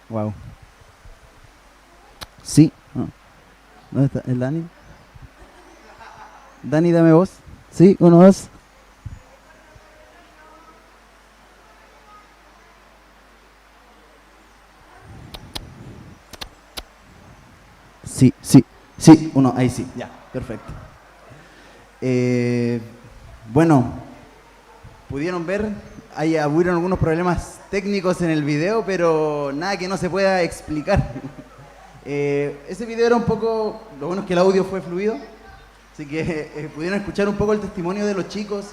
Wow. Sí. No. ¿Dónde está? ¿El Dani? Dani, dame voz. Sí, uno, dos. Sí, sí, sí, uno, ahí sí, ya, perfecto. Eh, bueno, pudieron ver, hubieron algunos problemas técnicos en el video, pero nada que no se pueda explicar. Ese video era un poco, lo bueno es que el audio fue fluido, así que pudieron escuchar un poco el testimonio de los chicos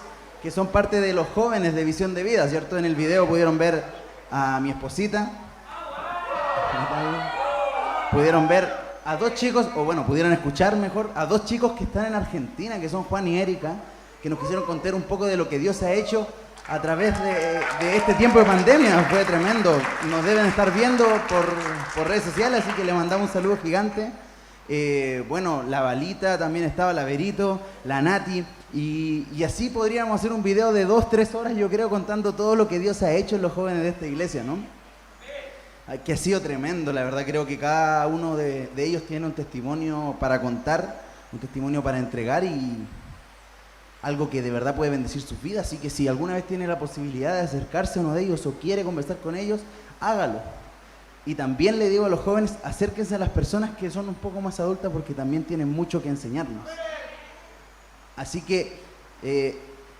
que son parte de los jóvenes de Visión de Vida, ¿cierto? En el video pudieron ver a mi esposita, pudieron ver a dos chicos, o bueno, pudieron escuchar mejor, a dos chicos que están en Argentina, que son Juan y Erika, que nos quisieron contar un poco de lo que Dios ha hecho a través de este tiempo de pandemia. Fue tremendo. Nos deben estar viendo por redes sociales, así que le mandamos un saludo gigante. Bueno, la Balita también estaba, la Verito, la Nati, y así podríamos hacer un video de 2-3 horas, yo creo, contando todo lo que Dios ha hecho en los jóvenes de esta iglesia, ¿no? Que ha sido tremendo, la verdad. Creo que cada uno de ellos tiene un testimonio para contar, un testimonio para entregar, y algo que de verdad puede bendecir sus vidas. Así que si alguna vez tiene la posibilidad de acercarse a uno de ellos o quiere conversar con ellos, hágalo. Y también le digo a los jóvenes, acérquense a las personas que son un poco más adultas, porque también tienen mucho que enseñarnos. Así que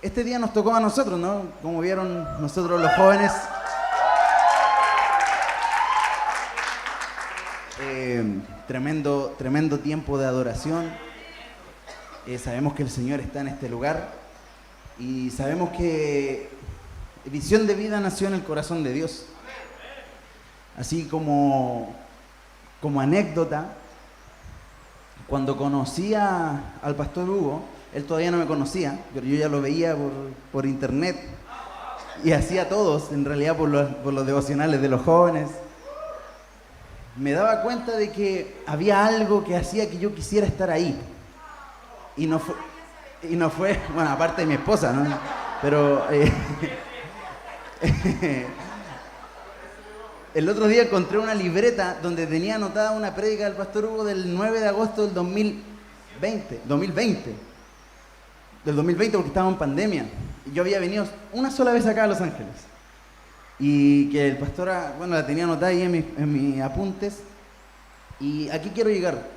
este día nos tocó a nosotros, ¿no? Como vieron, nosotros los jóvenes tremendo tiempo de adoración. Sabemos que el Señor está en este lugar y sabemos que Visión de Vida nació en el corazón de Dios. Así como anécdota, cuando conocí al pastor Hugo, él todavía no me conocía, pero yo ya lo veía por internet y hacía todos, en realidad, por los devocionales de los jóvenes. Me daba cuenta de que había algo que hacía que yo quisiera estar ahí. Y no fue, bueno, aparte de mi esposa, ¿no? Pero el otro día encontré una libreta donde tenía anotada una prédica del pastor Hugo del 9 de agosto del 2020, porque estaba en pandemia. Y yo había venido una sola vez acá a Los Ángeles. Y que el pastor, bueno, la tenía anotada ahí en mis apuntes. Y aquí quiero llegar,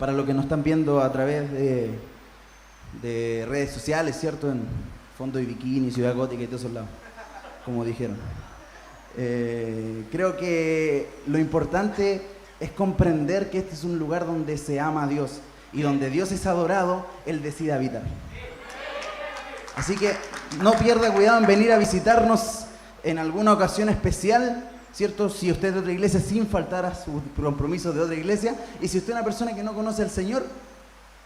para los que nos están viendo a través de redes sociales, ¿cierto? En Fondo y Bikini, Ciudad Gótica y todos esos lados, como dijeron. Creo que lo importante es comprender que este es un lugar donde se ama a Dios y donde Dios es adorado, Él decide habitar. Así que no pierda cuidado en venir a visitarnos en alguna ocasión especial, ¿cierto? Si usted es de otra iglesia, sin faltar a sus compromisos de otra iglesia. Y si usted es una persona que no conoce al Señor,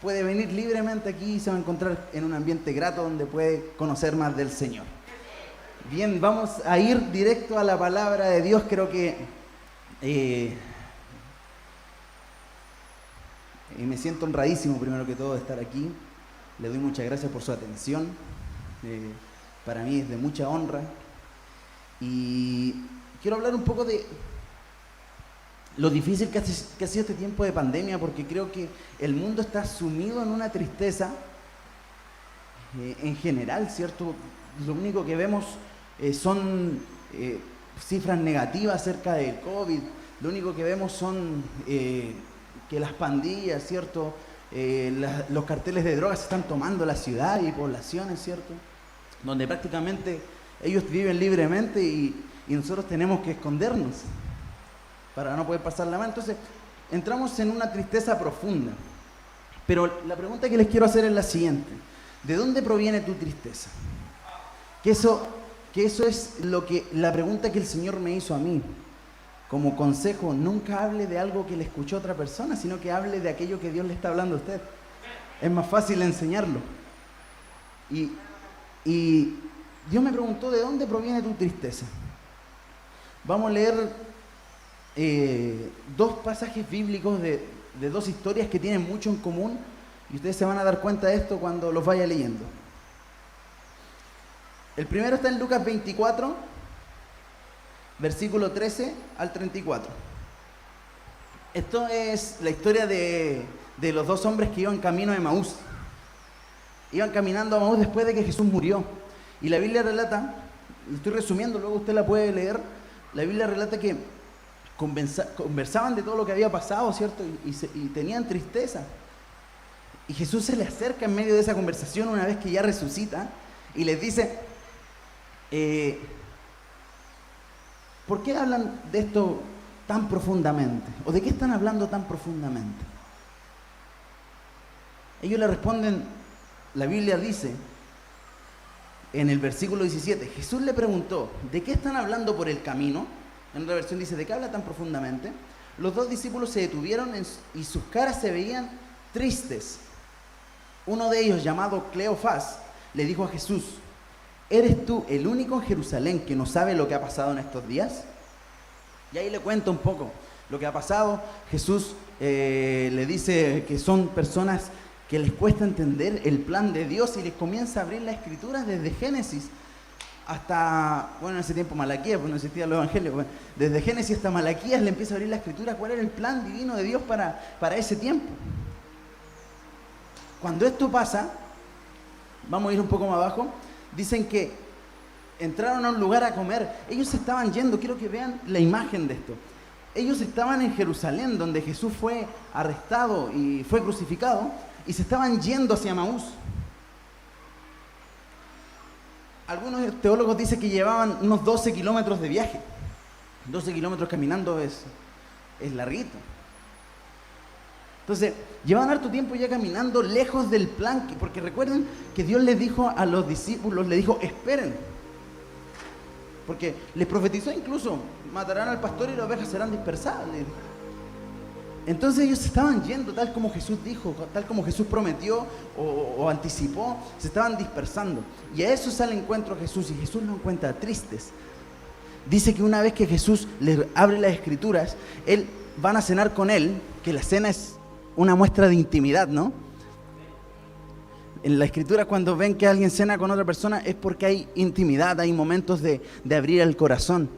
puede venir libremente aquí y se va a encontrar en un ambiente grato donde puede conocer más del Señor. Bien, vamos a ir directo a la palabra de Dios. Creo que me siento honradísimo, primero que todo, de estar aquí. Le doy muchas gracias por su atención. Para mí es de mucha honra. Y quiero hablar un poco de lo difícil que ha sido este tiempo de pandemia, porque creo que el mundo está sumido en una tristeza en general, ¿cierto? Lo único que vemos son cifras negativas acerca del COVID. Lo único que vemos son que las pandillas, ¿cierto? Los carteles de drogas están tomando la ciudad y poblaciones, ¿cierto? Donde prácticamente ellos viven libremente y nosotros tenemos que escondernos para no poder pasar la mano. Entonces, entramos en una tristeza profunda. Pero la pregunta que les quiero hacer es la siguiente: ¿de dónde proviene tu tristeza? Que eso es la pregunta que el Señor me hizo a mí. Como consejo, nunca hable de algo que le escuchó otra persona, sino que hable de aquello que Dios le está hablando a usted. Es más fácil enseñarlo. Y Dios me preguntó, ¿de dónde proviene tu tristeza? Vamos a leer dos pasajes bíblicos de dos historias que tienen mucho en común, y ustedes se van a dar cuenta de esto cuando los vaya leyendo. El primero está en Lucas 24, versículo 13 al 34. Esto es la historia de los dos hombres que iban camino a Emaús. Iban caminando a Emaús después de que Jesús murió. Y la Biblia relata, estoy resumiendo, luego usted la puede leer, la Biblia relata que conversaban de todo lo que había pasado, ¿cierto? Y tenían tristeza. Y Jesús se les acerca en medio de esa conversación una vez que ya resucita y les dice, ¿por qué hablan de esto tan profundamente? ¿O de qué están hablando tan profundamente? Ellos le responden, la Biblia dice, en el versículo 17, Jesús le preguntó, ¿de qué están hablando por el camino? En otra versión dice, ¿de qué habla tan profundamente? Los dos discípulos se detuvieron y sus caras se veían tristes. Uno de ellos, llamado Cleofás, le dijo a Jesús, ¿eres tú el único en Jerusalén que no sabe lo que ha pasado en estos días? Y ahí le cuento un poco lo que ha pasado. Jesús le dice que son personas que les cuesta entender el plan de Dios y les comienza a abrir las escrituras desde Génesis hasta, bueno, en ese tiempo Malaquías, pues no existían los evangelios, bueno, desde Génesis hasta Malaquías le empieza a abrir la escritura cuál era el plan divino de Dios para ese tiempo. Cuando esto pasa, vamos a ir un poco más abajo, dicen que entraron a un lugar a comer, ellos estaban yendo, quiero que vean la imagen de esto, ellos estaban en Jerusalén, donde Jesús fue arrestado y fue crucificado, y se estaban yendo hacia Emaús. Algunos teólogos dicen que llevaban unos 12 kilómetros de viaje. 12 kilómetros caminando es larguito. Entonces, llevaban harto tiempo ya caminando lejos del plan, porque recuerden que Dios les dijo a los discípulos, les dijo, esperen. Porque les profetizó incluso, matarán al pastor y las ovejas serán dispersadas. Entonces ellos se estaban yendo tal como Jesús dijo, tal como Jesús prometió o anticipó, se estaban dispersando. Y a eso sale encuentro Jesús, y Jesús los encuentra tristes. Dice que una vez que Jesús les abre las escrituras, van a cenar con él, que la cena es una muestra de intimidad, ¿no? En la escritura cuando ven que alguien cena con otra persona es porque hay intimidad, hay momentos de abrir el corazón.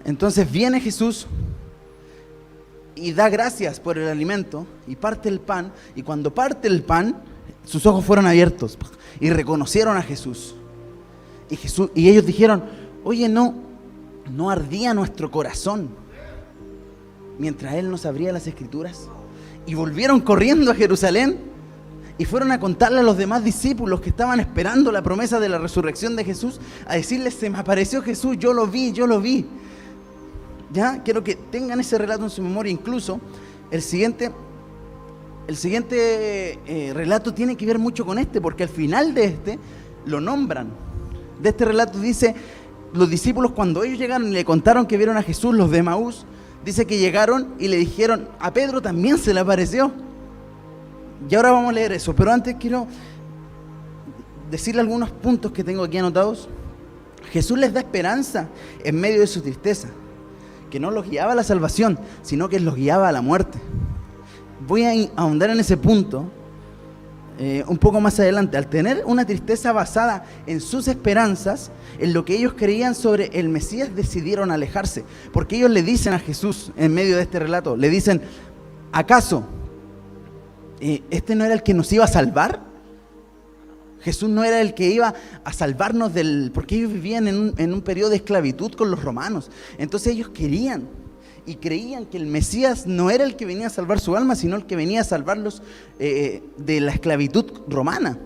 Entonces viene Jesús y da gracias por el alimento y parte el pan, y cuando parte el pan sus ojos fueron abiertos y reconocieron a Jesús. Y ellos dijeron, oye, no ardía nuestro corazón mientras Él nos abría las escrituras. Y volvieron corriendo a Jerusalén y fueron a contarle a los demás discípulos que estaban esperando la promesa de la resurrección de Jesús, a decirles, se me apareció Jesús, yo lo vi. ¿Ya? Quiero que tengan ese relato en su memoria. Incluso el siguiente relato tiene que ver mucho con este, porque al final de este lo nombran. De este relato dice, los discípulos cuando ellos llegaron y le contaron que vieron a Jesús, los de Emaús, dice que llegaron y le dijeron, a Pedro también se le apareció. Y ahora vamos a leer eso, pero antes quiero decirle algunos puntos que tengo aquí anotados. Jesús les da esperanza en medio de su tristeza, que no los guiaba a la salvación, sino que los guiaba a la muerte. Voy a ahondar en ese punto un poco más adelante. Al tener una tristeza basada en sus esperanzas, en lo que ellos creían sobre el Mesías, decidieron alejarse, porque ellos le dicen a Jesús en medio de este relato, le dicen, ¿acaso este no era el que nos iba a salvar? Jesús no era el que iba a salvarnos porque ellos vivían en un periodo de esclavitud con los romanos. Entonces ellos querían y creían que el Mesías no era el que venía a salvar su alma, sino el que venía a salvarlos de la esclavitud romana.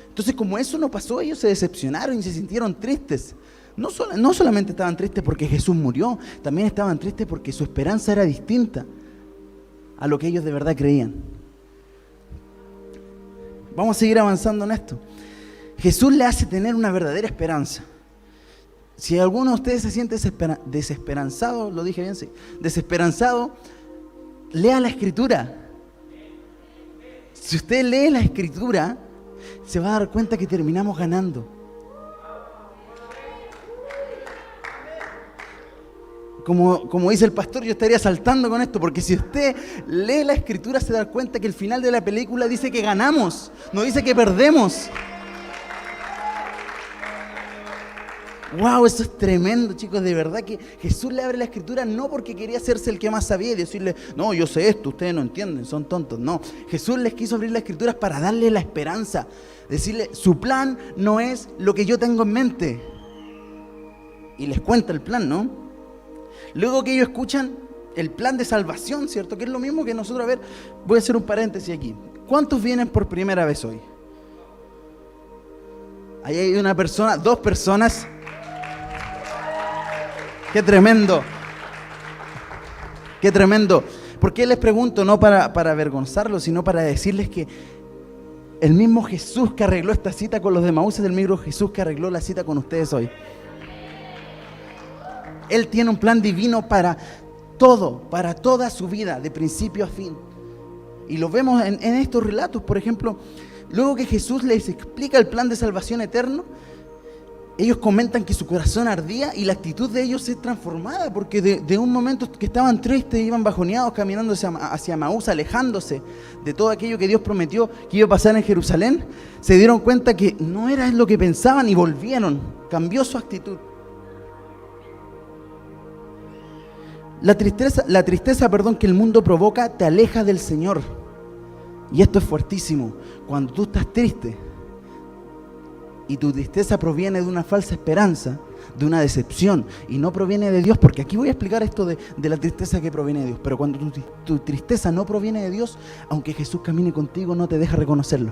Entonces, como eso no pasó, ellos se decepcionaron y se sintieron tristes. No solamente estaban tristes porque Jesús murió, también estaban tristes porque su esperanza era distinta a lo que ellos de verdad creían. Vamos a seguir avanzando en esto. Jesús le hace tener una verdadera esperanza. Si alguno de ustedes se siente desesperanzado, lo dije bien, sí, desesperanzado, lea la Escritura. Si usted lee la Escritura, se va a dar cuenta que terminamos ganando. Como dice el pastor, yo estaría saltando con esto, porque si usted lee la Escritura se da cuenta que el final de la película dice que ganamos, no dice que perdemos. Wow, eso es tremendo, chicos. De verdad que Jesús le abre la escritura no porque quería hacerse el que más sabía y decirle, no, yo sé esto, ustedes no entienden, son tontos. No, Jesús les quiso abrir las escrituras para darle la esperanza. Decirle, su plan no es lo que yo tengo en mente. Y les cuenta el plan, ¿no? Luego que ellos escuchan el plan de salvación, ¿cierto? Que es lo mismo que nosotros. A ver, voy a hacer un paréntesis aquí. ¿Cuántos vienen por primera vez hoy? Ahí hay una persona, 2 personas. ¡Qué tremendo! ¡Qué tremendo! ¿Por qué les pregunto? No para avergonzarlos, sino para decirles que el mismo Jesús que arregló esta cita con los de Emaús es el mismo Jesús que arregló la cita con ustedes hoy. Él tiene un plan divino para todo, para toda su vida, de principio a fin. Y lo vemos en estos relatos. Por ejemplo, luego que Jesús les explica el plan de salvación eterno, ellos comentan que su corazón ardía y la actitud de ellos es transformada, porque de un momento que estaban tristes, iban bajoneados, caminando hacia Emaús, alejándose de todo aquello que Dios prometió que iba a pasar en Jerusalén, se dieron cuenta que no era lo que pensaban y volvieron. Cambió su actitud. La tristeza, que el mundo provoca te aleja del Señor. Y esto es fuertísimo. Cuando tú estás triste y tu tristeza proviene de una falsa esperanza, de una decepción, y no proviene de Dios, porque aquí voy a explicar esto de la tristeza que proviene de Dios, pero cuando tu tristeza no proviene de Dios, aunque Jesús camine contigo, no te deja reconocerlo.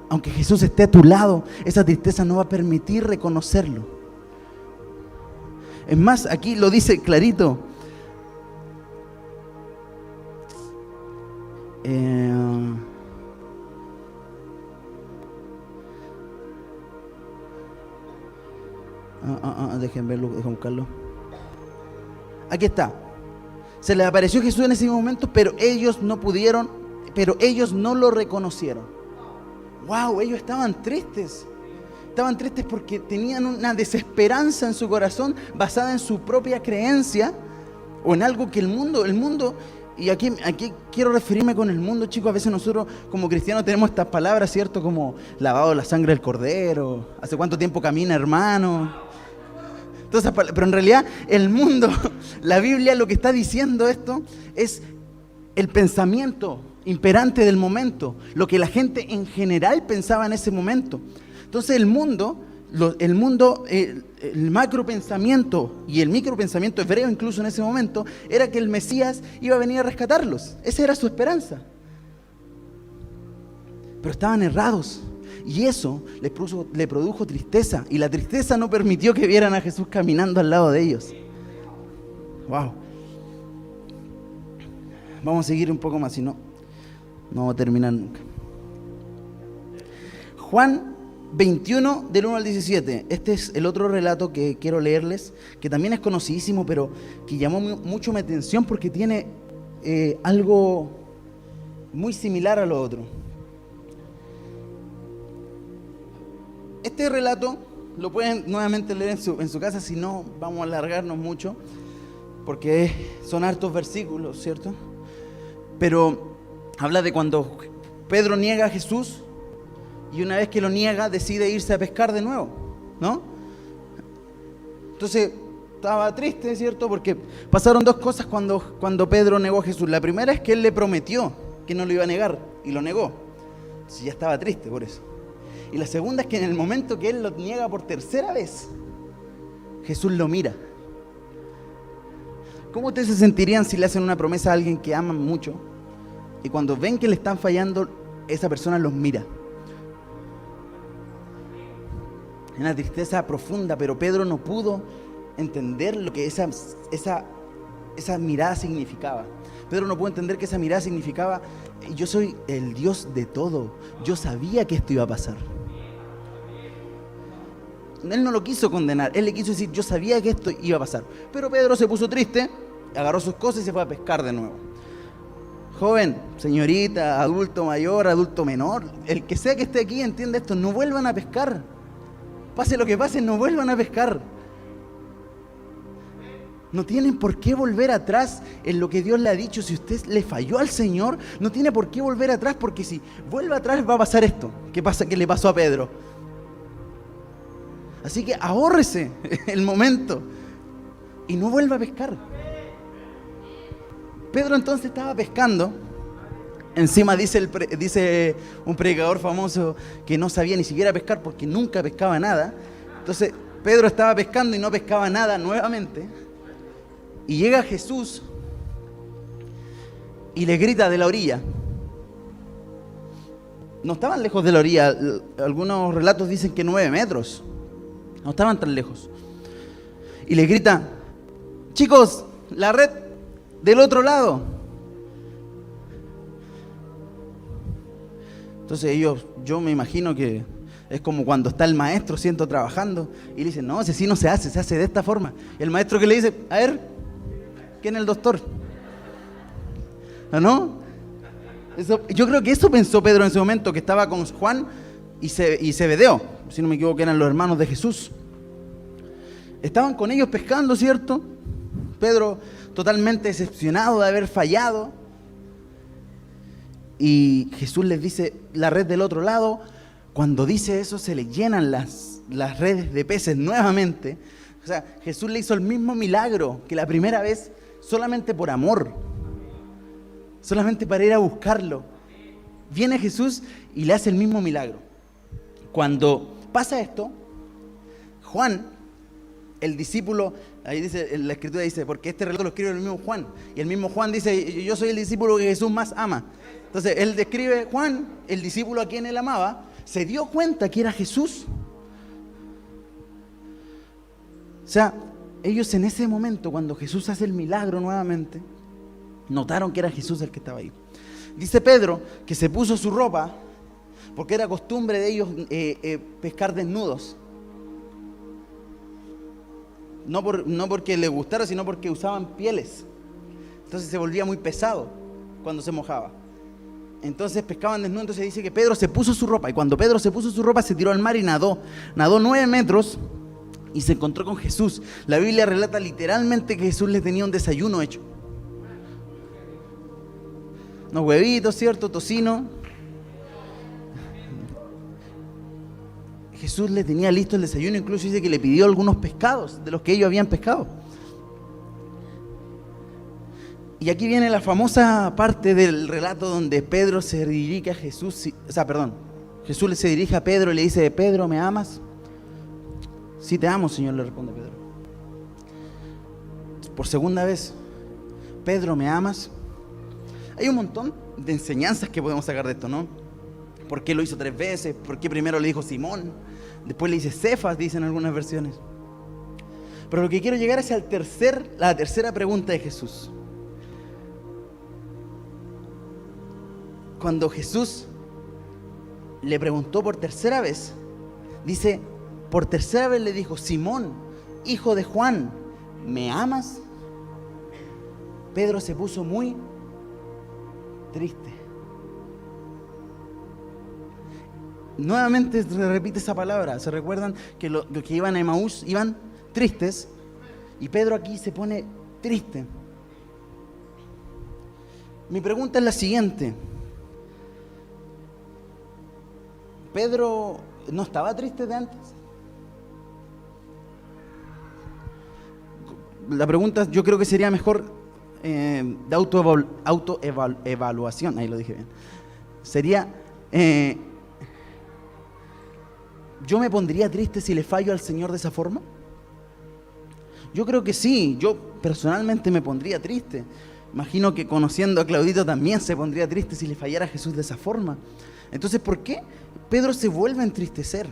Aunque Jesús esté a tu lado, esa tristeza no va a permitir reconocerlo. Es más, aquí lo dice clarito. Déjenme verlo, déjenme buscarlo. Aquí está. Se les apareció Jesús en ese momento, pero ellos no pudieron, pero ellos no lo reconocieron. Wow, ellos estaban tristes. Estaban tristes porque tenían una desesperanza en su corazón basada en su propia creencia o en algo que el mundo, y aquí quiero referirme con el mundo, chicos. A veces nosotros como cristianos tenemos estas palabras, ¿cierto? Como lavado la sangre del cordero, hace cuánto tiempo camina, hermano. Entonces, pero en realidad el mundo, la Biblia lo que está diciendo esto es el pensamiento imperante del momento, lo que la gente en general pensaba en ese momento. Entonces el macro pensamiento y el micro pensamiento hebreo incluso en ese momento era que el Mesías iba a venir a rescatarlos. Esa era su esperanza. Pero estaban errados y eso le produjo tristeza, y la tristeza no permitió que vieran a Jesús caminando al lado de ellos. Wow. Vamos a seguir un poco más, si no vamos a terminar nunca. Juan 21, del 1 al 17. Este es el otro relato que quiero leerles, que también es conocidísimo, pero que llamó mucho mi atención porque tiene algo muy similar a lo otro. Este relato lo pueden nuevamente leer en su casa, si no vamos a alargarnos mucho, porque son hartos versículos, ¿cierto? Pero habla de cuando Pedro niega a Jesús, y una vez que lo niega, decide irse a pescar de nuevo, ¿no? Entonces, estaba triste, ¿cierto? Porque pasaron 2 cosas cuando Pedro negó a Jesús. La primera es que él le prometió que no lo iba a negar, y lo negó. Entonces ya estaba triste por eso. Y la segunda es que en el momento que él lo niega por tercera vez, Jesús lo mira. ¿Cómo ustedes se sentirían si le hacen una promesa a alguien que aman mucho, y cuando ven que le están fallando, esa persona los mira? Una tristeza profunda, pero Pedro no pudo entender lo que esa mirada significaba. Pedro no pudo entender que esa mirada significaba: yo soy el Dios de todo, yo sabía que esto iba a pasar. Él no lo quiso condenar, él le quiso decir: yo sabía que esto iba a pasar. Pero Pedro se puso triste, agarró sus cosas y se fue a pescar de nuevo. Joven, señorita, adulto mayor, adulto menor, el que sea que esté aquí entiende esto: no vuelvan a pescar. Pase lo que pase, no vuelvan a pescar. No tienen por qué volver atrás en lo que Dios le ha dicho. Si usted le falló al Señor, no tiene por qué volver atrás, porque si vuelve atrás va a pasar esto. ¿Qué le pasó a Pedro? Así que ahórrese el momento y no vuelva a pescar. Pedro entonces estaba pescando. Encima dice un predicador famoso que no sabía ni siquiera pescar porque nunca pescaba nada. Entonces Pedro estaba pescando y no pescaba nada nuevamente. Y llega Jesús y le grita de la orilla. No estaban lejos de la orilla. Algunos relatos dicen que 9 metros. No estaban tan lejos. Y le grita: chicos, la red del otro lado. Entonces yo me imagino que es como cuando está el maestro, siento, trabajando, y le dicen: no, si así no se hace de esta forma. Y el maestro que le dice: a ver, ¿quién es el doctor? ¿No? Yo creo que eso pensó Pedro en ese momento, que estaba con Juan y Zebedeo, si no me equivoco, eran los hermanos de Jesús. Estaban con ellos pescando, ¿cierto? Pedro totalmente decepcionado de haber fallado. Y Jesús les dice: la red del otro lado. Cuando dice eso, se le llenan las redes de peces nuevamente. O sea, Jesús le hizo el mismo milagro que la primera vez, solamente por amor, solamente para ir a buscarlo. Viene Jesús y le hace el mismo milagro. Cuando pasa esto, Juan, el discípulo, ahí dice, en la escritura dice, porque este relato lo escribe el mismo Juan, y el mismo Juan dice: yo soy el discípulo que Jesús más ama. Entonces él describe: Juan, el discípulo a quien él amaba, se dio cuenta que era Jesús. O sea, ellos en ese momento, cuando Jesús hace el milagro nuevamente, notaron que era Jesús el que estaba ahí. Dice Pedro que se puso su ropa porque era costumbre de ellos pescar desnudos. No porque les gustara, sino porque usaban pieles. Entonces se volvía muy pesado cuando se mojaba. Entonces pescaban desnudos. Entonces dice que Pedro se puso su ropa. Y cuando Pedro se puso su ropa, se tiró al mar y nadó. Nadó 9 metros y se encontró con Jesús. La Biblia relata literalmente que Jesús le tenía un desayuno hecho. Unos huevitos, ¿cierto? Tocino. Jesús le tenía listo el desayuno. Incluso dice que le pidió algunos pescados de los que ellos habían pescado. Y aquí viene la famosa parte del relato donde Pedro se dirige a Jesús. Jesús se dirige a Pedro y le dice: Pedro, ¿me amas? Sí, te amo, Señor, le responde Pedro. Por segunda vez: Pedro, ¿me amas? Hay un montón de enseñanzas que podemos sacar de esto, ¿no? ¿Por qué lo hizo 3 veces? ¿Por qué primero le dijo Simón? Después le dice Cefas, dicen algunas versiones. Pero lo que quiero llegar es la tercera pregunta de Jesús. Cuando Jesús le preguntó por tercera vez, dice, por tercera vez le dijo: Simón, hijo de Juan, ¿me amas? Pedro se puso muy triste. Nuevamente se repite esa palabra. ¿Se recuerdan que los que iban a Emaús iban tristes? Y Pedro aquí se pone triste. Mi pregunta es la siguiente: ¿Pedro no estaba triste de antes? La pregunta yo creo que sería mejor de autoevaluación. Ahí lo dije bien. Sería: ¿yo me pondría triste si le fallo al Señor de esa forma? Yo creo que sí. Yo personalmente me pondría triste. Imagino que, conociendo a Claudito, también se pondría triste si le fallara a Jesús de esa forma. Entonces, ¿por qué Pedro se vuelve a entristecer?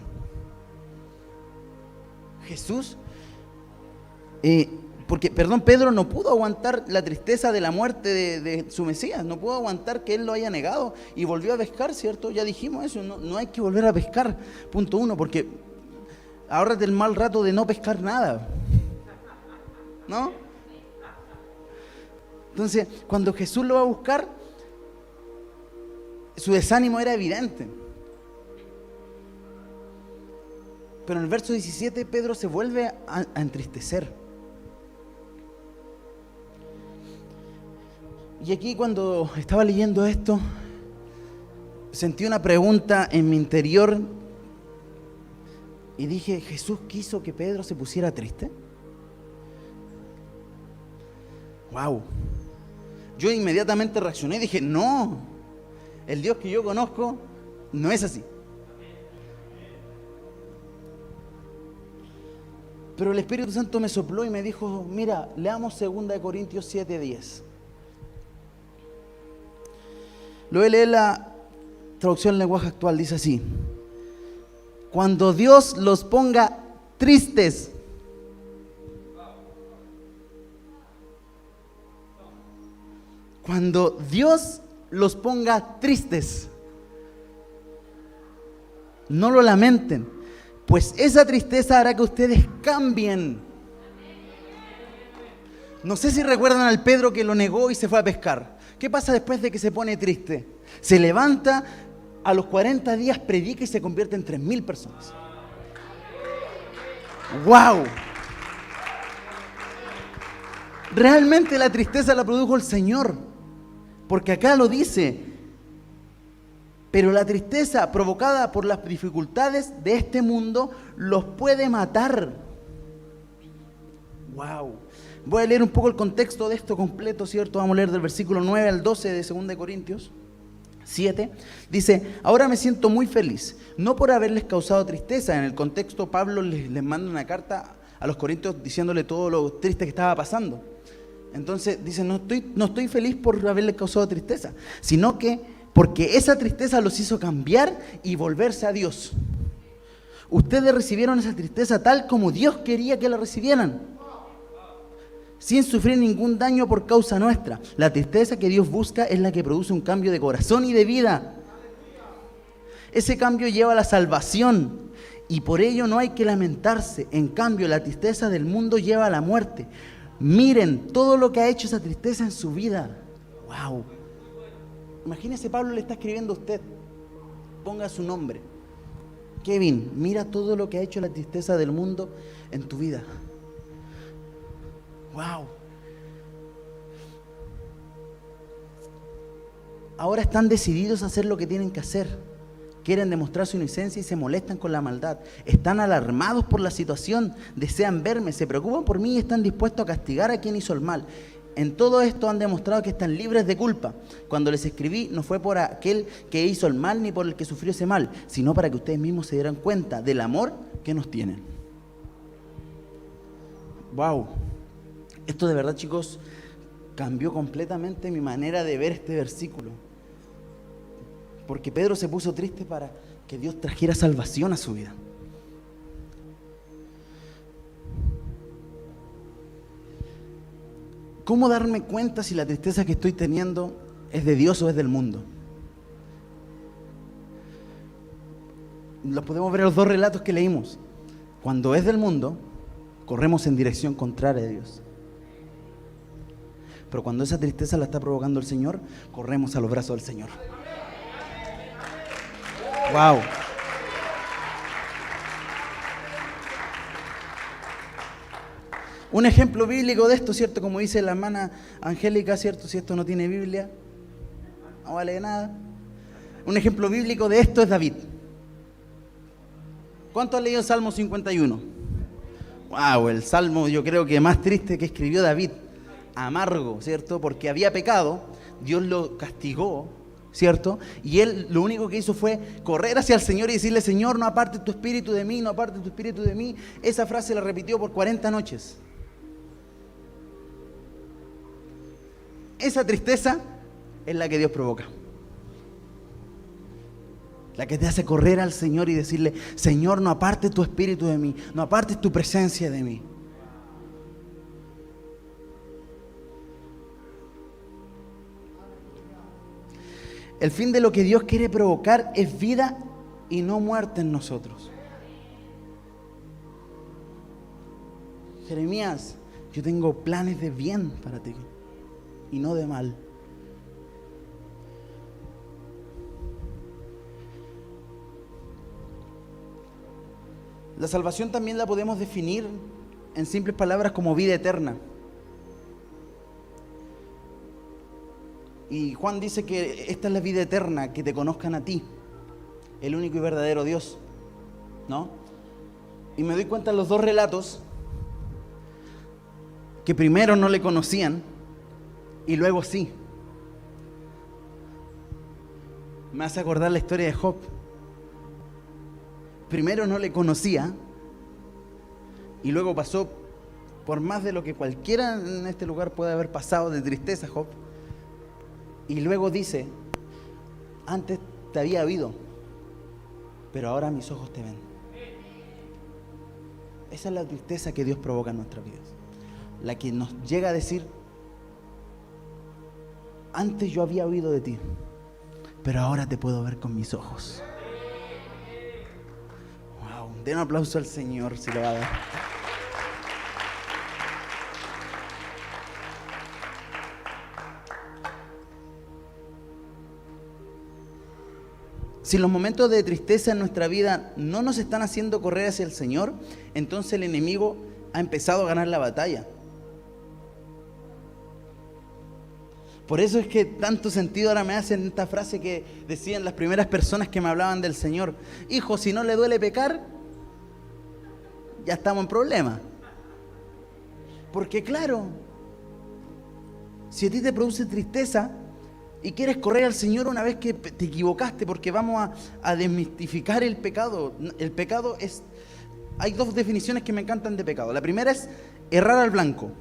Pedro no pudo aguantar la tristeza de la muerte de su Mesías. No pudo aguantar que él lo haya negado y volvió a pescar, ¿cierto? Ya dijimos eso, no hay que volver a pescar. Punto 1, porque ahórrate el mal rato de no pescar nada, ¿no? Entonces, cuando Jesús lo va a buscar, su desánimo era evidente. Pero en el verso 17, Pedro se vuelve a entristecer. Y aquí, cuando estaba leyendo esto, sentí una pregunta en mi interior Y dije, ¿Jesús quiso que Pedro se pusiera triste? ¡Wow! Yo inmediatamente reaccioné y dije, no, el Dios que yo conozco no es así. Pero el Espíritu Santo me sopló y me dijo, mira, leamos 2 Corintios 7:10. Lo voy a leer la traducción en lenguaje actual, dice así: cuando Dios los ponga tristes, cuando Dios los ponga tristes, no lo lamenten, pues esa tristeza hará que ustedes cambien. No sé si recuerdan al Pedro que lo negó y se fue a pescar. ¿Qué pasa después de que se pone triste? Se levanta, a los 40 días predica y se convierte en 3.000 personas. ¡Wow! Realmente la tristeza la produjo el Señor, porque acá lo dice. Pero la tristeza provocada por las dificultades de este mundo los puede matar. ¡Wow! Voy a leer un poco el contexto de esto completo, ¿cierto? Vamos a leer del versículo 9 al 12 de 2 Corintios 7. Dice, ahora me siento muy feliz, no por haberles causado tristeza. En el contexto, Pablo les manda una carta a los corintios diciéndole todo lo triste que estaba pasando. Entonces dice, no estoy feliz por haberles causado tristeza, sino que porque esa tristeza los hizo cambiar y volverse a Dios. Ustedes recibieron esa tristeza tal como Dios quería que la recibieran, sin sufrir ningún daño por causa nuestra. La tristeza que Dios busca es la que produce un cambio de corazón y de vida. Ese cambio lleva a la salvación y por ello no hay que lamentarse. En cambio, la tristeza del mundo lleva a la muerte. Miren todo lo que ha hecho esa tristeza en su vida. ¡Wow! Imagínese, Pablo le está escribiendo a usted. Ponga su nombre. Kevin, mira todo lo que ha hecho la tristeza del mundo en tu vida. ¡Wow! Ahora están decididos a hacer lo que tienen que hacer. Quieren demostrar su inocencia y se molestan con la maldad. Están alarmados por la situación, desean verme, se preocupan por mí y están dispuestos a castigar a quien hizo el mal. En todo esto han demostrado que están libres de culpa. Cuando les escribí, no fue por aquel que hizo el mal ni por el que sufrió ese mal, sino para que ustedes mismos se dieran cuenta del amor que nos tienen. ¡Wow! Esto de verdad, chicos, cambió completamente mi manera de ver este versículo. Porque Pedro se puso triste para que Dios trajera salvación a su vida. ¿Cómo darme cuenta si la tristeza que estoy teniendo es de Dios o es del mundo? Los podemos ver en los dos relatos que leímos. Cuando es del mundo, corremos en dirección contraria a Dios. Pero cuando esa tristeza la está provocando el Señor, corremos a los brazos del Señor. ¡Wow! Un ejemplo bíblico de esto, ¿cierto? Como dice la hermana Angélica, ¿cierto? Si esto no tiene Biblia, no vale de nada. Un ejemplo bíblico de esto es David. ¿Cuánto han leído el Salmo 51? ¡Wow! El salmo yo creo que más triste que escribió David. Amargo, ¿cierto? Porque había pecado, Dios lo castigó, ¿cierto? Y él lo único que hizo fue correr hacia el Señor y decirle, Señor, no apartes tu espíritu de mí, no apartes tu espíritu de mí. Esa frase la repitió por 40 noches. Esa tristeza es la que Dios provoca. La que te hace correr al Señor y decirle, Señor, no apartes tu espíritu de mí, no apartes tu presencia de mí. El fin de lo que Dios quiere provocar es vida y no muerte en nosotros. Jeremías, yo tengo planes de bien para ti y no de mal. La salvación también la podemos definir en simples palabras como vida eterna. Y Juan dice que esta es la vida eterna, que te conozcan a ti, el único y verdadero Dios, ¿no? Y me doy cuenta en los dos relatos que primero no le conocían y luego sí. Me hace acordar la historia de Job. Primero no le conocía y luego pasó por más de lo que cualquiera en este lugar puede haber pasado de tristeza, Job. Y luego dice, antes te había oído, pero ahora mis ojos te ven. Esa es la tristeza que Dios provoca en nuestras vidas. La que nos llega a decir, antes yo había oído de ti, pero ahora te puedo ver con mis ojos. Wow, den un aplauso al Señor si lo va a dar. Si los momentos de tristeza en nuestra vida no nos están haciendo correr hacia el Señor, entonces el enemigo ha empezado a ganar la batalla. Por eso es que tanto sentido ahora me hacen esta frase que decían las primeras personas que me hablaban del Señor. Hijo, si no le duele pecar, ya estamos en problema. Porque claro, si a ti te produce tristeza y quieres correr al Señor una vez que te equivocaste, porque vamos a desmistificar el pecado. El pecado es... Hay dos definiciones que me encantan de pecado. La primera es errar al blanco.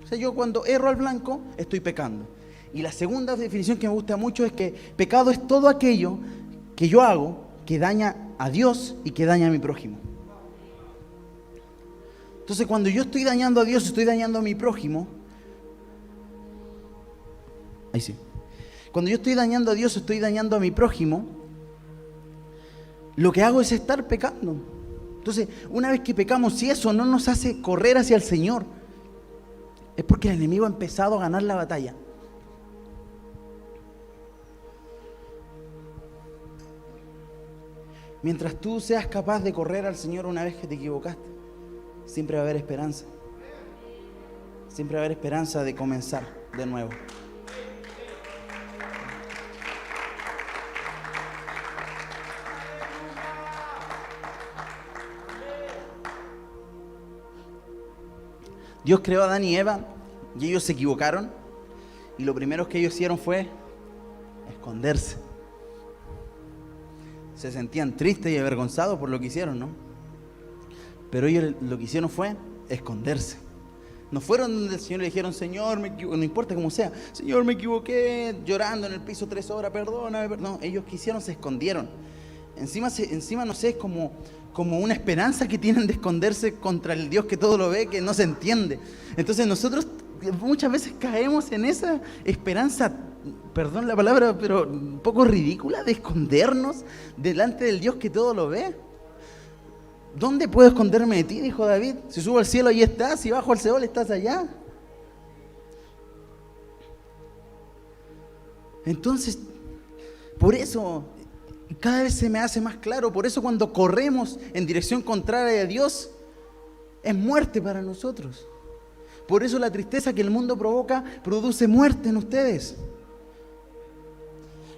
O sea, yo cuando erro al blanco estoy pecando. Y la segunda definición que me gusta mucho es que pecado es todo aquello que yo hago que daña a Dios y que daña a mi prójimo. Entonces cuando yo estoy dañando a Dios, estoy dañando a mi prójimo. Ahí sí. Cuando yo estoy dañando a Dios, estoy dañando a mi prójimo, lo que hago es estar pecando. Entonces, una vez que pecamos, si eso no nos hace correr hacia el Señor, es porque el enemigo ha empezado a ganar la batalla. Mientras tú seas capaz de correr al Señor una vez que te equivocaste, siempre va a haber esperanza. Siempre va a haber esperanza de comenzar de nuevo. Dios creó a Adán y Eva y ellos se equivocaron y lo primero que ellos hicieron fue esconderse. Se sentían tristes y avergonzados por lo que hicieron, ¿no? Pero ellos lo que hicieron fue esconderse. No fueron donde el Señor le dijeron, Señor, me equivoqué, no importa cómo sea, Señor, me equivoqué, llorando en el piso 3 horas, perdóname. No, ellos que hicieron se escondieron. Encima no sé, es como una esperanza que tienen de esconderse contra el Dios que todo lo ve, que no se entiende. Entonces nosotros muchas veces caemos en esa esperanza, perdón la palabra, pero un poco ridícula, de escondernos delante del Dios que todo lo ve. ¿Dónde puedo esconderme de ti?, dijo David. Si subo al cielo, ahí estás. Si bajo al Seol, estás allá. Entonces, por eso, cada vez se me hace más claro, por eso cuando corremos en dirección contraria a Dios, es muerte para nosotros. Por eso la tristeza que el mundo provoca, produce muerte en ustedes.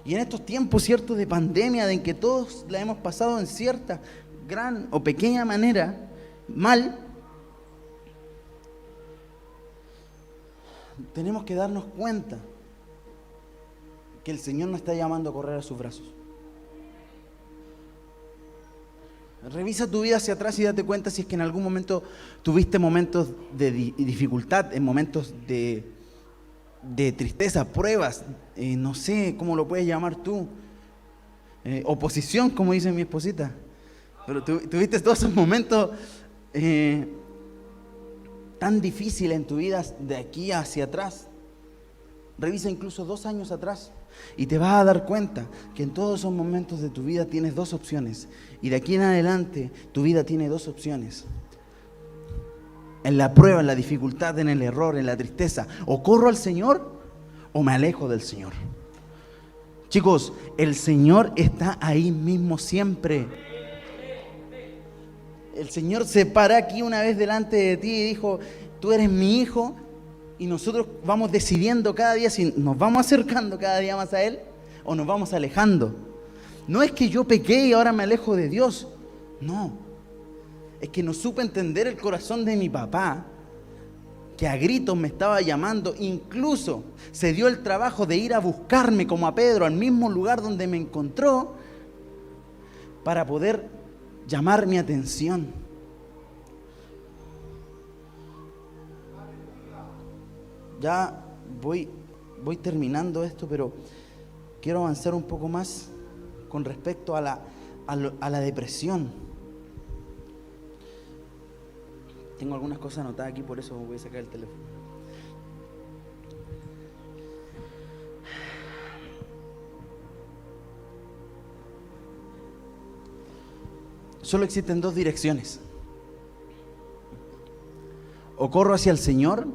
Y en estos tiempos, ¿cierto?, de pandemia, en que todos la hemos pasado en cierta gran o pequeña manera mal, tenemos que darnos cuenta que el Señor nos está llamando a correr a sus brazos. Revisa tu vida hacia atrás y date cuenta si es que en algún momento tuviste momentos de dificultad, en momentos de tristeza, pruebas, no sé cómo lo puedes llamar tú, oposición, como dice mi esposita. Pero tuviste todos esos momentos tan difíciles en tu vida de aquí hacia atrás. Revisa incluso 2 años atrás y te vas a dar cuenta que en todos esos momentos de tu vida tienes 2 opciones. Y de aquí en adelante tu vida tiene 2 opciones. En la prueba, en la dificultad, en el error, en la tristeza. O corro al Señor o me alejo del Señor. Chicos, el Señor está ahí mismo siempre. El Señor se paró aquí una vez delante de ti y dijo, tú eres mi hijo, y nosotros vamos decidiendo cada día si nos vamos acercando cada día más a Él o nos vamos alejando. No es que yo pequé y ahora me alejo de Dios, no. es que no supe entender el corazón de mi papá, que a gritos me estaba llamando. Incluso se dio el trabajo de ir a buscarme como a Pedro al mismo lugar donde me encontró para poder llamar mi atención. Ya voy terminando esto, pero quiero avanzar un poco más con respecto a la depresión. Tengo algunas cosas anotadas aquí, por eso voy a sacar el teléfono. Solo existen dos direcciones. O corro hacia el Señor,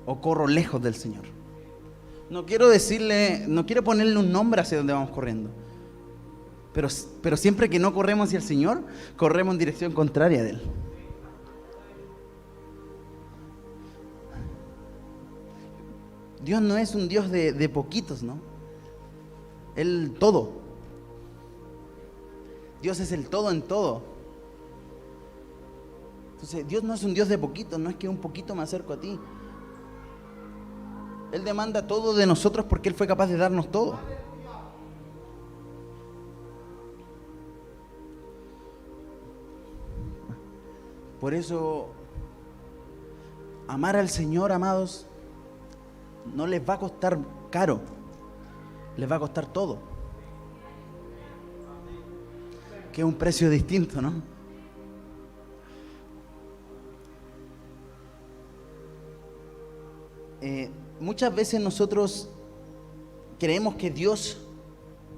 o corro lejos del Señor. No quiero ponerle un nombre hacia donde vamos corriendo. Pero siempre que no corremos hacia el Señor, corremos en dirección contraria de Él. Dios no es un Dios de poquitos, ¿no? Él todo. Dios es el todo en todo. Entonces, Dios no es un Dios de poquitos, no es que un poquito me acerco a ti. Él demanda todo de nosotros porque Él fue capaz de darnos todo. Por eso, amar al Señor, amados, no les va a costar caro, les va a costar todo. Que es un precio distinto, ¿no? Muchas veces nosotros creemos que Dios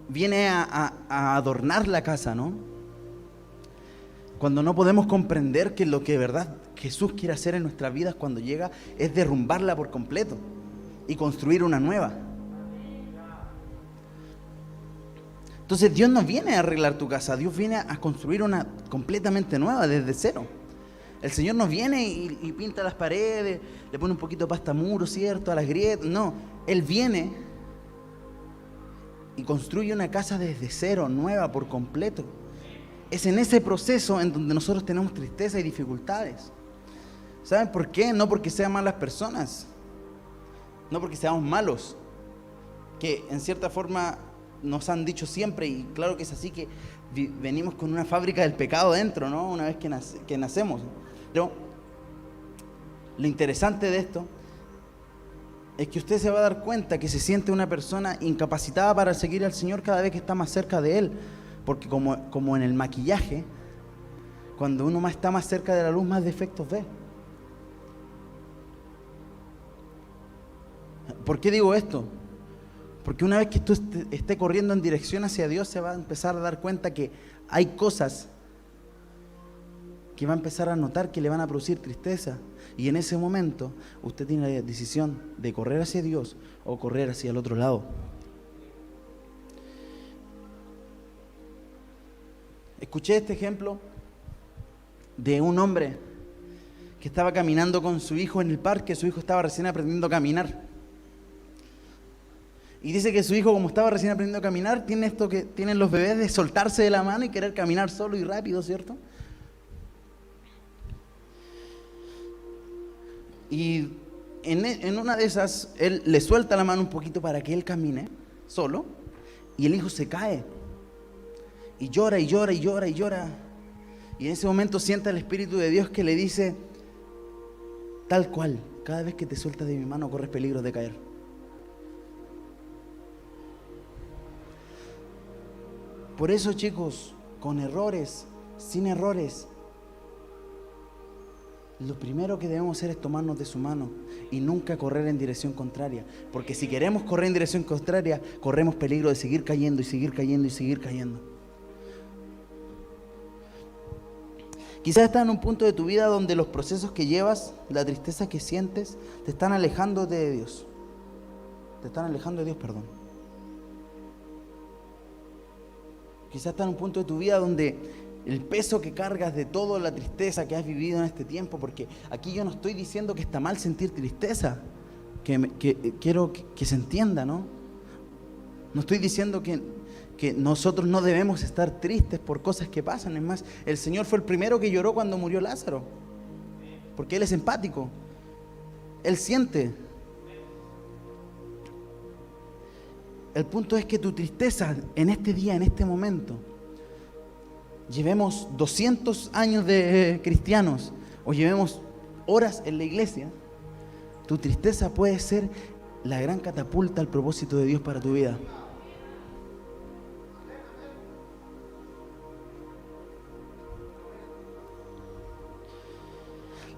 viene a adornar la casa, ¿no? Cuando no podemos comprender que lo que de verdad Jesús quiere hacer en nuestras vidas cuando llega es derrumbarla por completo y construir una nueva. Entonces Dios no viene a arreglar tu casa, Dios viene a construir una completamente nueva desde cero. El Señor no viene y pinta las paredes, le pone un poquito de pasta muro, ¿cierto? A las grietas. No, Él viene y construye una casa desde cero, nueva por completo. Es en ese proceso en donde nosotros tenemos tristeza y dificultades. ¿Saben por qué? No porque sean malas personas, no porque seamos malos, que en cierta forma nos han dicho siempre, y claro que es así, que venimos con una fábrica del pecado dentro, ¿no? Una vez que nacemos. Pero lo interesante de esto es que usted se va a dar cuenta que se siente una persona incapacitada para seguir al Señor cada vez que está más cerca de Él. Porque como en el maquillaje, cuando uno está más cerca de la luz, más defectos ve. ¿Por qué digo esto? Porque una vez que tú esté corriendo en dirección hacia Dios, se va a empezar a dar cuenta que hay cosas que va a empezar a notar que le van a producir tristeza. Y en ese momento, usted tiene la decisión de correr hacia Dios o correr hacia el otro lado. Escuché este ejemplo de un hombre que estaba caminando con su hijo en el parque. Su hijo estaba recién aprendiendo a caminar. Y dice que su hijo, como estaba recién aprendiendo a caminar, tiene esto que tienen los bebés de soltarse de la mano y querer caminar solo y rápido, ¿cierto? Y en una de esas, él le suelta la mano un poquito para que él camine solo, y el hijo se cae. Y llora, y llora, y llora, y llora. Y en ese momento siente el Espíritu de Dios que le dice, tal cual, cada vez que te sueltas de mi mano corres peligro de caer. Por eso, chicos, con errores, sin errores, lo primero que debemos hacer es tomarnos de su mano y nunca correr en dirección contraria. Porque si queremos correr en dirección contraria, corremos peligro de seguir cayendo y seguir cayendo y seguir cayendo. Quizás estás en un punto de tu vida donde los procesos que llevas, la tristeza que sientes, te están alejando de Dios. Te están alejando de Dios, perdón. Quizás estás en un punto de tu vida donde el peso que cargas de toda la tristeza que has vivido en este tiempo, porque aquí yo no estoy diciendo que está mal sentir tristeza, quiero que se entienda, ¿no? No estoy diciendo que nosotros no debemos estar tristes por cosas que pasan. Es más, el Señor fue el primero que lloró cuando murió Lázaro, porque Él es empático, Él siente. El punto es que tu tristeza en este día, en este momento, llevemos 200 años de cristianos o llevemos horas en la iglesia, tu tristeza puede ser la gran catapulta al propósito de Dios para tu vida.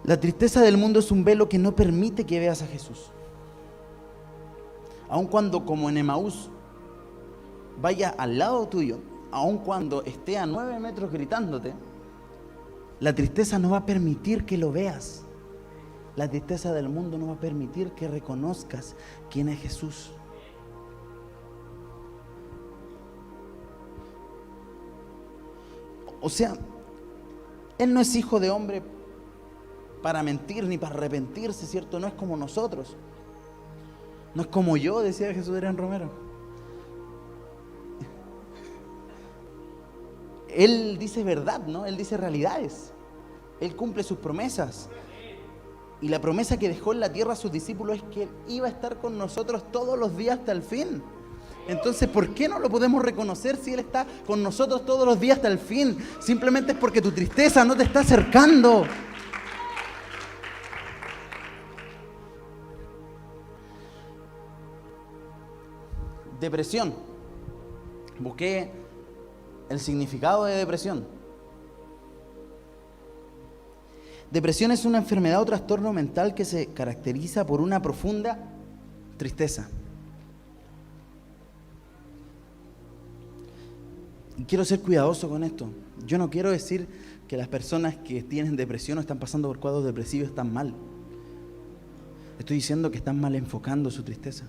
La tristeza del mundo es un velo que no permite que veas a Jesús. Aun cuando, como en Emaús, vaya al lado tuyo, aun cuando esté a 9 metros gritándote, la tristeza no va a permitir que lo veas. La tristeza del mundo no va a permitir que reconozcas quién es Jesús. O sea, Él no es hijo de hombre para mentir ni para arrepentirse, ¿cierto? No es como nosotros. No es como yo, decía Jesús Adrián Romero. Él dice verdad, ¿no? Él dice realidades. Él cumple sus promesas. Y la promesa que dejó en la tierra a sus discípulos es que Él iba a estar con nosotros todos los días hasta el fin. Entonces, ¿por qué no lo podemos reconocer si Él está con nosotros todos los días hasta el fin? Simplemente es porque tu tristeza no te está acercando. Depresión. Busqué el significado de depresión. Depresión es una enfermedad o trastorno mental que se caracteriza por una profunda tristeza. Y quiero ser cuidadoso con esto. Yo no quiero decir que las personas que tienen depresión o están pasando por cuadros depresivos están mal. Estoy diciendo que están mal enfocando su tristeza.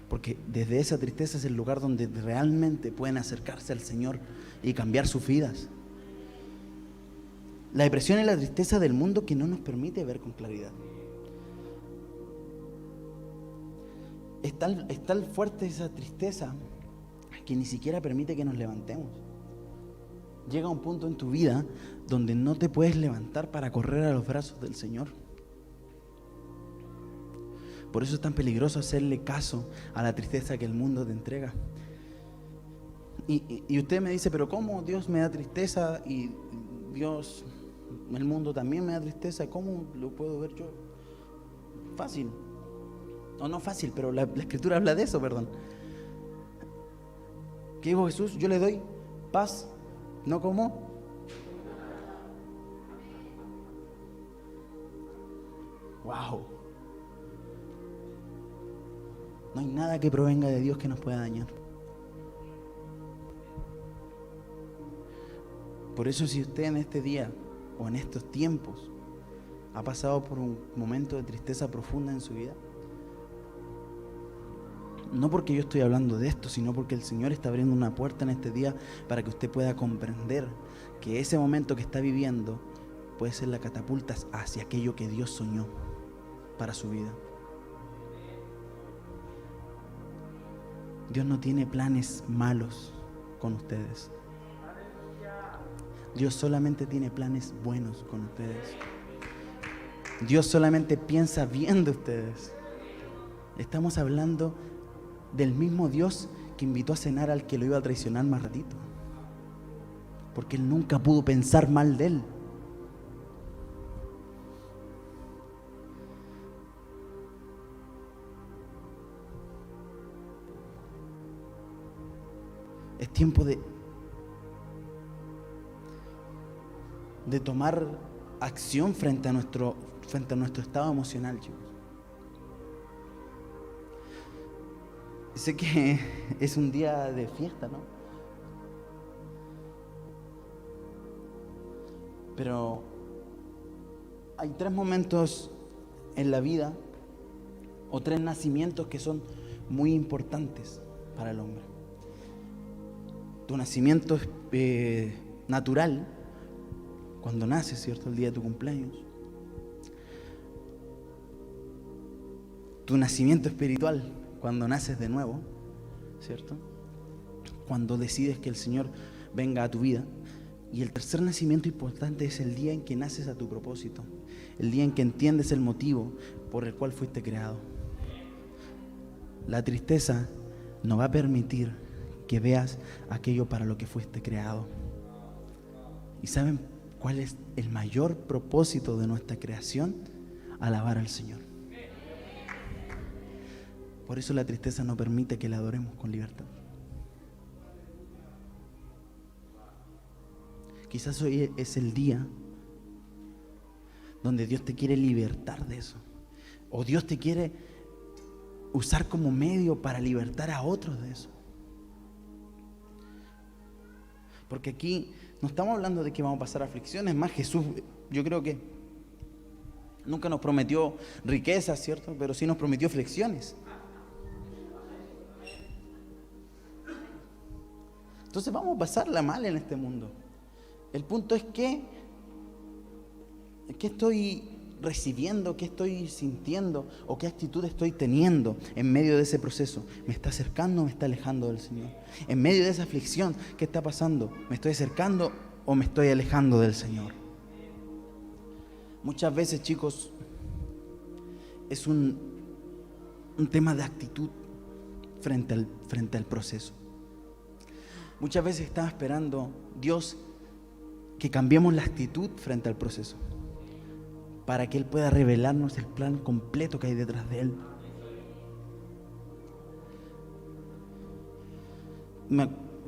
Porque desde esa tristeza es el lugar donde realmente pueden acercarse al Señor y cambiar sus vidas. La depresión es la tristeza del mundo que no nos permite ver con claridad. Es tan fuerte esa tristeza que ni siquiera permite que nos levantemos. Llega un punto en tu vida donde no te puedes levantar para correr a los brazos del Señor. Por eso es tan peligroso hacerle caso a la tristeza que el mundo te entrega. Y usted me dice, pero ¿cómo Dios me da tristeza y el mundo también me da tristeza? ¿Cómo lo puedo ver yo? Fácil. O no fácil, pero la Escritura habla de eso, perdón. ¿Qué dijo Jesús? Yo le doy paz, no como. ¡Wow! No hay nada que provenga de Dios que nos pueda dañar. Por eso, si usted en este día o en estos tiempos ha pasado por un momento de tristeza profunda en su vida, no porque yo estoy hablando de esto, sino porque el Señor está abriendo una puerta en este día para que usted pueda comprender que ese momento que está viviendo puede ser la catapulta hacia aquello que Dios soñó para su vida. Dios no tiene planes malos con ustedes. Dios solamente tiene planes buenos con ustedes. Dios solamente piensa bien de ustedes. Estamos hablando del mismo Dios que invitó a cenar al que lo iba a traicionar más ratito. Porque Él nunca pudo pensar mal de él. Es tiempo de tomar acción frente a nuestro estado emocional, chicos. Sé que es un día de fiesta, ¿no? Pero hay 3 momentos en la vida o 3 nacimientos que son muy importantes para el hombre. Tu nacimiento natural, cuando naces, ¿cierto? El día de tu cumpleaños. Tu nacimiento espiritual, cuando naces de nuevo, ¿cierto? cuando decides que el Señor venga a tu vida. Y el tercer nacimiento importante es el día en que naces a tu propósito, el día en que entiendes el motivo por el cual fuiste creado. La tristeza no va a permitir que veas aquello para lo que fuiste creado. ¿Y saben cuál es el mayor propósito de nuestra creación? Alabar al Señor. Por eso la tristeza no permite que la adoremos con libertad. Quizás hoy es el día donde Dios te quiere libertar de eso. O Dios te quiere usar como medio para libertar a otros de eso. Porque aquí no estamos hablando de que vamos a pasar aflicciones. Más, Jesús, yo creo que nunca nos prometió riquezas, ¿cierto? Pero sí nos prometió aflicciones. Entonces vamos a pasarla mal en este mundo. El punto es ¿qué estoy recibiendo, qué estoy sintiendo o qué actitud estoy teniendo en medio de ese proceso? ¿Me está acercando o me está alejando del Señor? En medio de esa aflicción, ¿qué está pasando? ¿Me estoy acercando o me estoy alejando del Señor? Muchas veces, chicos, es un tema de actitud frente al proceso. Muchas veces estaba esperando Dios que cambiemos la actitud frente al proceso, para que Él pueda revelarnos el plan completo que hay detrás de Él.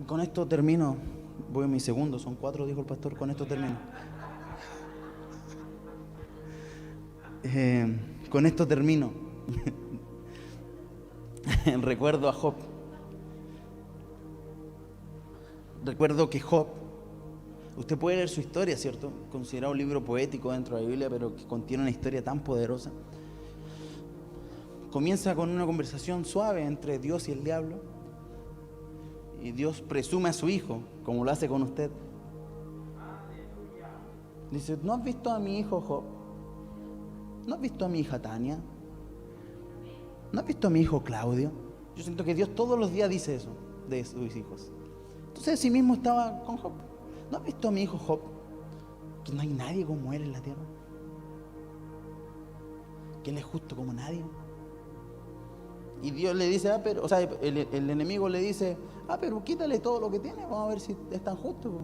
Con esto termino. Voy a mi segundo, son 4, dijo el pastor. Con esto termino. Con esto termino. Recuerdo a Job. Recuerdo que Job, usted puede leer su historia, ¿cierto? Considerado un libro poético dentro de la Biblia, pero que contiene una historia tan poderosa. Comienza con una conversación suave entre Dios y el diablo. Y Dios presume a su hijo, como lo hace con usted. Dice, ¿no has visto a mi hijo Job? ¿No has visto a mi hija Tania? ¿No has visto a mi hijo Claudio? Yo siento que Dios todos los días dice eso de sus hijos. Entonces sí mismo estaba con Job. ¿No has visto a mi hijo Job? Que no hay nadie como él en la tierra. Que él es justo como nadie. Y Dios le dice, el enemigo le dice, pero quítale todo lo que tiene, vamos a ver si es tan justo.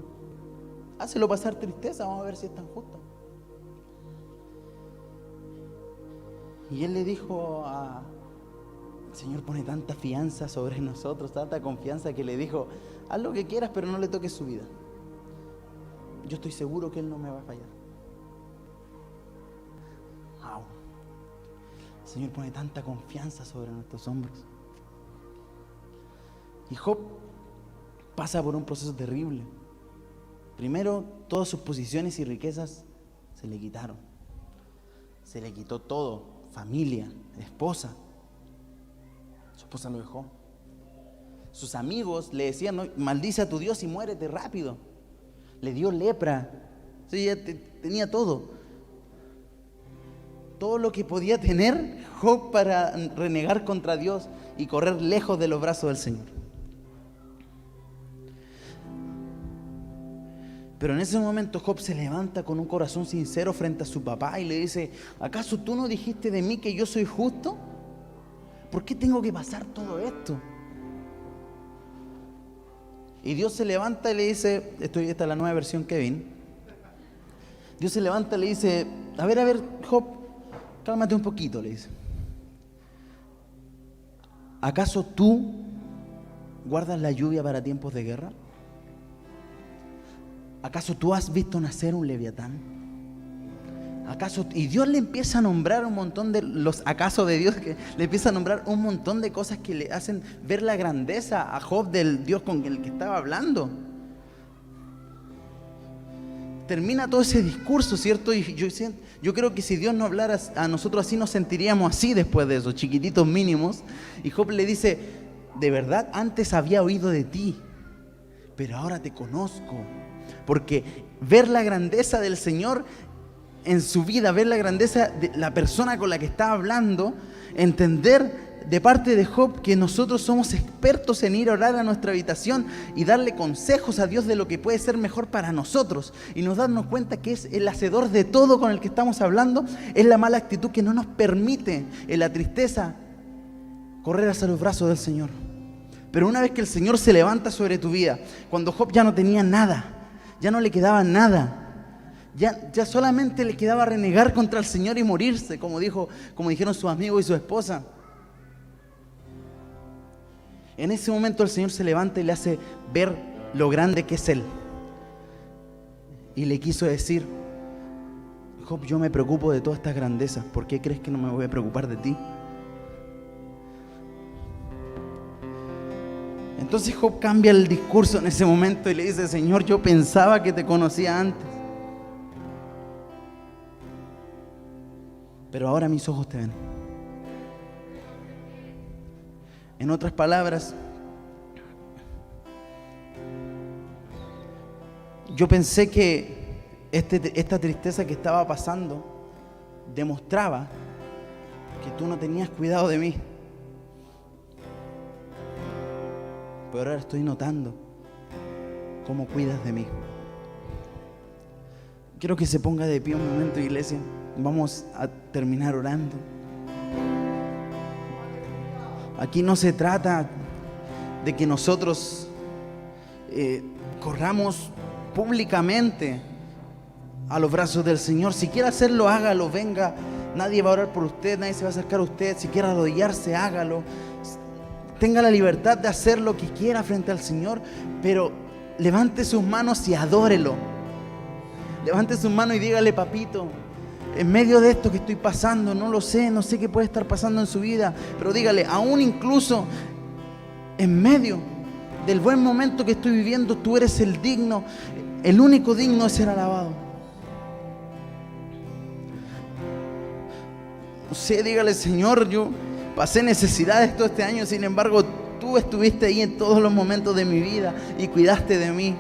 Hácelo pasar tristeza, vamos a ver si es tan justo. Y él le dijo el Señor pone tanta fianza sobre nosotros, tanta confianza, que le dijo, haz lo que quieras, pero no le toques su vida. Yo estoy seguro que Él no me va a fallar. Wow. El Señor pone tanta confianza sobre nuestros hombros. Y Job pasa por un proceso terrible. Primero, todas sus posiciones y riquezas se le quitaron. Se le quitó todo, familia, esposa. Su esposa lo dejó. Sus amigos le decían, no, maldice a tu Dios y muérete rápido. Le dio lepra. Sí, ya tenía todo. Todo lo que podía tener Job para renegar contra Dios y correr lejos de los brazos del Señor. Pero en ese momento Job se levanta con un corazón sincero frente a su papá y le dice, ¿acaso tú no dijiste de mí que yo soy justo? ¿Por qué tengo que pasar todo esto? Y Dios se levanta y le dice, esta es la nueva versión Kevin. Dios se levanta y le dice, a ver, Job, cálmate un poquito, le dice. ¿Acaso tú guardas la lluvia para tiempos de guerra? ¿Acaso tú has visto nacer un leviatán? ¿Acaso? Y Dios le empieza a nombrar un montón de los acaso de Dios, que le empieza a nombrar un montón de cosas que le hacen ver la grandeza a Job del Dios con el que estaba hablando. Termina todo ese discurso, ¿cierto? Y yo creo que si Dios no hablara a nosotros así, nos sentiríamos así después de eso, chiquititos mínimos. Y Job le dice, de verdad, antes había oído de ti, pero ahora te conozco. Porque ver la grandeza del Señor en su vida, ver la grandeza de la persona con la que está hablando, entender de parte de Job que nosotros somos expertos en ir a orar a nuestra habitación y darle consejos a Dios de lo que puede ser mejor para nosotros, y nos darnos cuenta que es el hacedor de todo con el que estamos hablando. Es la mala actitud que no nos permite en la tristeza correr hacia los brazos del Señor. Pero una vez que el Señor se levanta sobre tu vida, cuando Job ya no tenía nada, ya no le quedaba nada, ya solamente le quedaba renegar contra el Señor y morirse, como dijeron sus amigos y su esposa. En ese momento el Señor se levanta y le hace ver lo grande que es Él. Y le quiso decir: Job, yo me preocupo de todas estas grandezas, ¿por qué crees que no me voy a preocupar de ti? Entonces Job cambia el discurso en ese momento y le dice: Señor, yo pensaba que te conocía antes, pero ahora mis ojos te ven. En otras palabras, yo pensé que esta tristeza que estaba pasando demostraba que tú no tenías cuidado de mí. Pero ahora estoy notando cómo cuidas de mí. Quiero que se ponga de pie un momento, iglesia. Vamos a terminar orando. Aquí no se trata de que nosotros corramos públicamente a los brazos del Señor. Si quiere hacerlo, hágalo, venga. Nadie va a orar por usted, nadie se va a acercar a usted. Si quiere arrodillarse, hágalo. Tenga la libertad de hacer lo que quiera frente al Señor, pero levante sus manos y adórelo. Levante sus manos y dígale: papito, en medio de esto que estoy pasando, no sé qué puede estar pasando en su vida, pero dígale, aún incluso en medio del buen momento que estoy viviendo, tú eres el digno, el único digno de ser alabado. No sé, dígale: Señor, yo pasé necesidades todo este año, sin embargo, tú estuviste ahí en todos los momentos de mi vida y cuidaste de mí.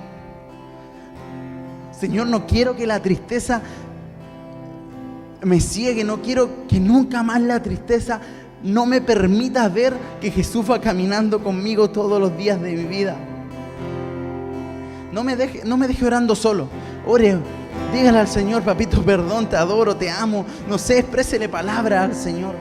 Señor, no quiero que la tristeza me ciegue, no quiero que nunca más la tristeza no me permita ver que Jesús va caminando conmigo todos los días de mi vida. No me deje orando solo. Ore, dígale al Señor: papito, perdón, te adoro, te amo. No sé, exprésele palabra al Señor.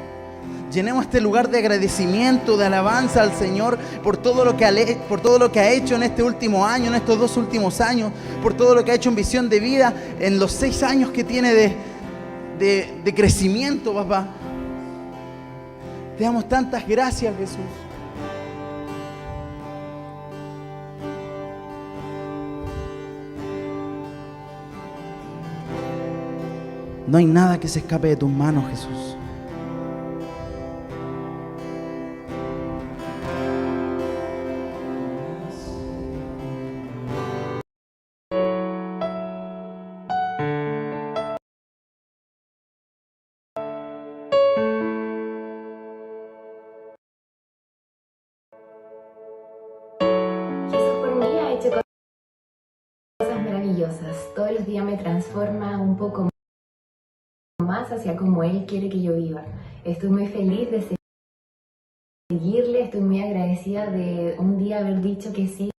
Llenemos este lugar de agradecimiento, de alabanza al Señor por todo lo que ha hecho en este último año, en estos 2 últimos años, por todo lo que ha hecho en Visión de Vida, en los 6 años que tiene de crecimiento, papá. Te damos tantas gracias, Jesús. No hay nada que se escape de tus manos, Jesús. Jesús por mí ha hecho cosas maravillosas. Todos los días me transforma un poco más hacia como Él quiere que yo viva. Estoy muy feliz de seguirle, estoy muy agradecida de un día haber dicho que sí